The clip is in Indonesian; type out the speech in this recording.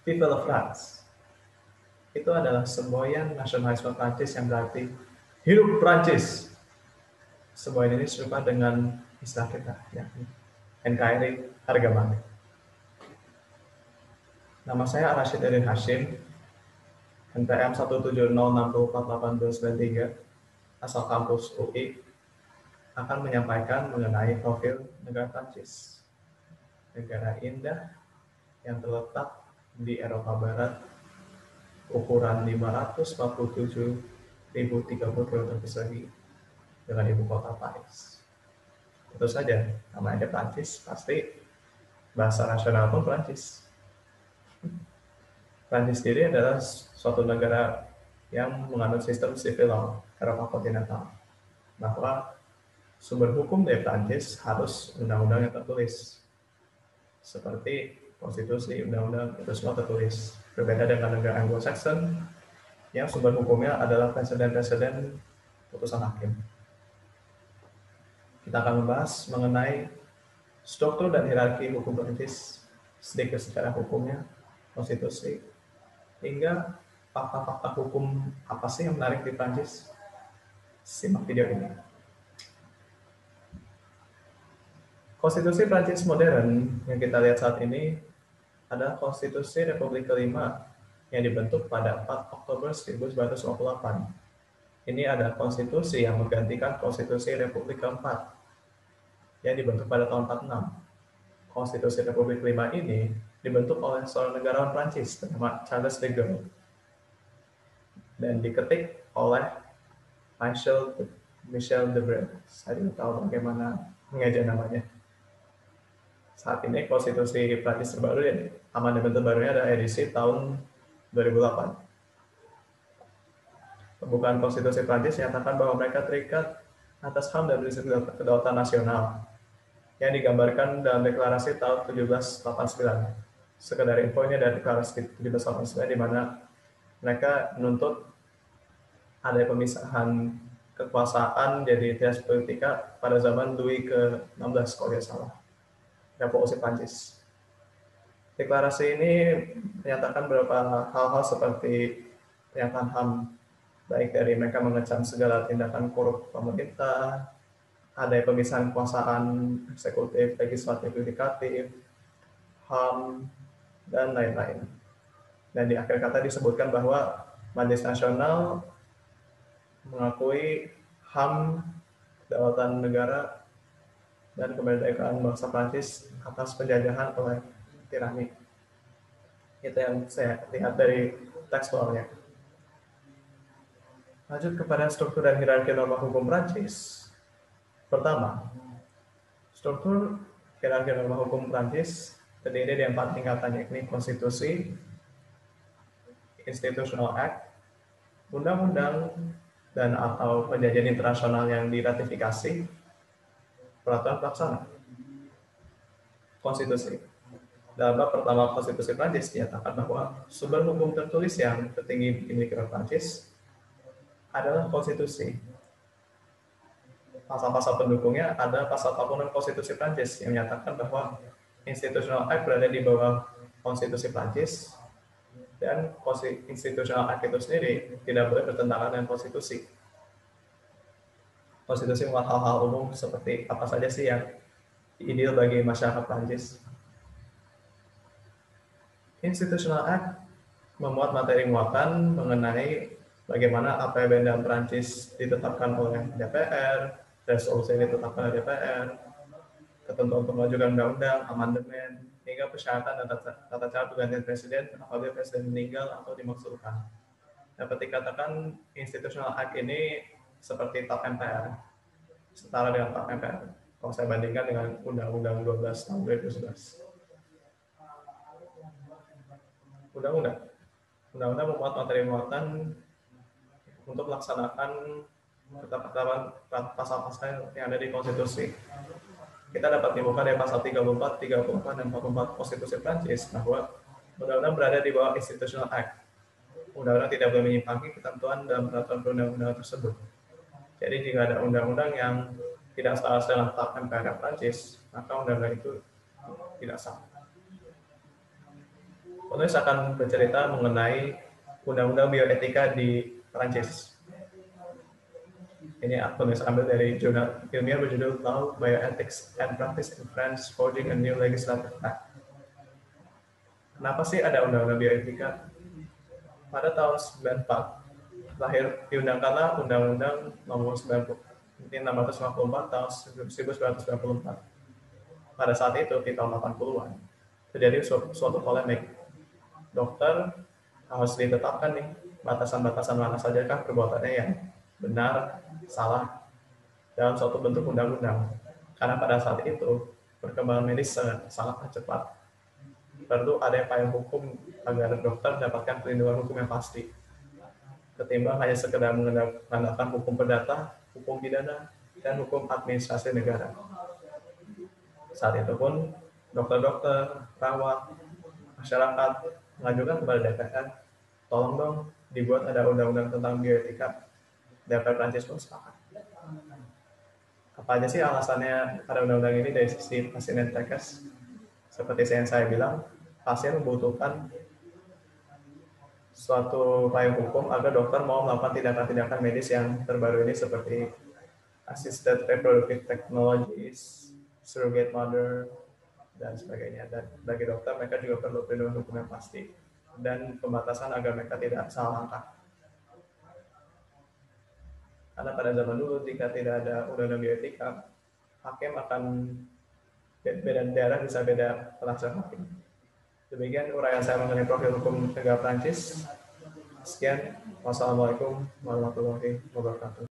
Vive la France. Itu adalah semboyan nasionalisme Prancis yang berarti hidup Prancis. Semboyan ini serupa dengan istilah kita, yakni NKRI harga mati. Nama saya Rashid Erin Hashim, NPM 170604893, asal kampus UI, akan menyampaikan mengenai profil negara Prancis. Negara indah yang terletak di Eropa Barat, ukuran 547.030 km persegi, dengan ibu kota Paris. Tentu saja, namanya Prancis, pasti bahasa nasional pun Prancis. Prancis sendiri adalah suatu negara yang menganut sistem civil law Eropa kontinental, bahwa sumber hukum dari Prancis harus undang-undang yang tertulis, seperti konstitusi, undang-undang, itu semua tertulis. Berbeda dengan negara Anglo-Saxon yang sumber hukumnya adalah presiden-presiden putusan hakim. Kita akan membahas mengenai struktur dan hierarki hukum Prancis, sedikit secara hukumnya, konstitusi, hingga fakta-fakta hukum apa sih yang menarik di Prancis. Simak video ini. Konstitusi Prancis modern yang kita lihat saat ini adalah Konstitusi Republik kelima yang dibentuk pada 4 Oktober 1958. Ini adalah konstitusi yang menggantikan Konstitusi Republik keempat yang dibentuk pada tahun 46. Konstitusi Republik kelima ini dibentuk oleh seorang negarawan Prancis bernama Charles de Gaulle dan diketik oleh Michel Debré. Saya tidak tahu bagaimana mengeja namanya. Saat ini konstitusi Prancis terbaru, amandemen terbarunya ada edisi tahun 2008. Pembukaan konstitusi Prancis menyatakan bahwa mereka terikat atas HAM dan prinsip kedaulatan nasional yang digambarkan dalam deklarasi tahun 1789. Sekedar info, ini dari deklarasi 1789 di mana mereka menuntut ada pemisahan kekuasaan jadi trias politika pada zaman Louis ke-16 kalau tidak salah. Revolusi Prancis. Deklarasi ini menyatakan beberapa hal-hal seperti pernyataan HAM, baik dari mereka mengecam segala tindakan korup pemerintah, ada pemisahan kekuasaan eksekutif, legislatif, yudikatif, HAM, dan lain-lain. Dan di akhir kata disebutkan bahwa Majelis Nasional mengakui HAM, kedaulatan negara, dan kemerdekaan bangsa Prancis atas penjajahan oleh tirani. Itu yang saya lihat dari tekstualnya. Lanjut kepada struktur dan hierarki norma hukum Prancis. Pertama, struktur hierarki norma hukum Prancis terdiri dari 4 tingkatan, yakni konstitusi, institutional act, undang-undang dan atau perjanjian internasional yang diratifikasi, peraturan pelaksana. Konstitusi. Dalam bab pertama konstitusi Prancis dinyatakan bahwa sumber hukum tertulis yang tertinggi dimiliki oleh Prancis adalah konstitusi. Pasal-pasal pendukungnya ada pasal 46 konstitusi Prancis yang menyatakan bahwa institutional act berada di bawah konstitusi Prancis dan institutional act itu sendiri tidak boleh bertentangan dengan konstitusi. Konstitusi memuat hal-hal umum seperti apa saja sih yang ideal bagi masyarakat Prancis. Institutional Act memuat materi muatan mengenai bagaimana APBN Prancis ditetapkan oleh DPR, resolusi yang ditetapkan oleh DPR, ketentuan pengajuan undang-undang, amandemen, hingga persyaratan dan tata cara pergantian presiden apabila presiden meninggal atau dimaksudkan. Dapat dikatakan Institutional Act ini seperti TAP MPR, setara dengan TAP MPR. Kalau saya bandingkan dengan Undang-Undang 12 tahun 2011. Undang-undang memuat materi muatan untuk melaksanakan ketetapan pasal-pasal yang ada di konstitusi. Kita dapat dibuka dari pasal 34, 34, dan 44 konstitusi Prancis bahwa undang-undang berada di bawah Institutional Act. Undang-undang tidak boleh menyimpangi ketentuan dalam peraturan perundang-undangan tersebut. Jadi jika ada undang-undang yang tidak selaras dalam TAP MPR Prancis, maka undang-undang itu tidak sah. Penulis akan bercerita mengenai undang-undang bioetika di Prancis. Ini penulis ambil dari jurnal ilmiah berjudul Law, Bioethics and Practice in France, Forging a New Legislative Act. Kenapa sih ada undang-undang bioetika? Pada tahun 94, diundangkanlah Undang-Undang Nomor 654 tahun 1994. Pada saat itu, di tahun 80-an, terjadi suatu polemik. Dokter harus ditetapkan nih, batasan-batasan mana sajakah perbuatannya yang benar, salah, dalam suatu bentuk undang-undang. Karena pada saat itu, perkembangan medis sangat cepat. Perlu ada payung hukum agar dokter mendapatkan perlindungan hukum yang pasti. Ketimbang hanya sekedar mengandalkan hukum perdata, hukum pidana, dan hukum administrasi negara. Saat itu pun, dokter-dokter, perawat, masyarakat mengajukan kepada DPR, tolong dong dibuat ada undang-undang tentang bioetika. DPR Prancis pun sepakat. Apa aja sih alasannya ada undang-undang ini dari sisi pasien dan nakes? Seperti yang saya bilang, pasien membutuhkan suatu payung hukum agar dokter mau melakukan tindakan-tindakan medis yang terbaru ini seperti assisted reproductive technologies, surrogate mother, dan sebagainya. Dan bagi dokter, mereka juga perlu perlindungan hukum yang pasti dan pembatasan agar mereka tidak salah langkah. Karena pada zaman dulu, jika tidak ada undang-undang bioetika, hakim akan beda daerah bisa beda penafsiran hakim. Demikian uraian saya mengenai profil hukum negara Prancis. Sekian, wassalamualaikum warahmatullahi wabarakatuh.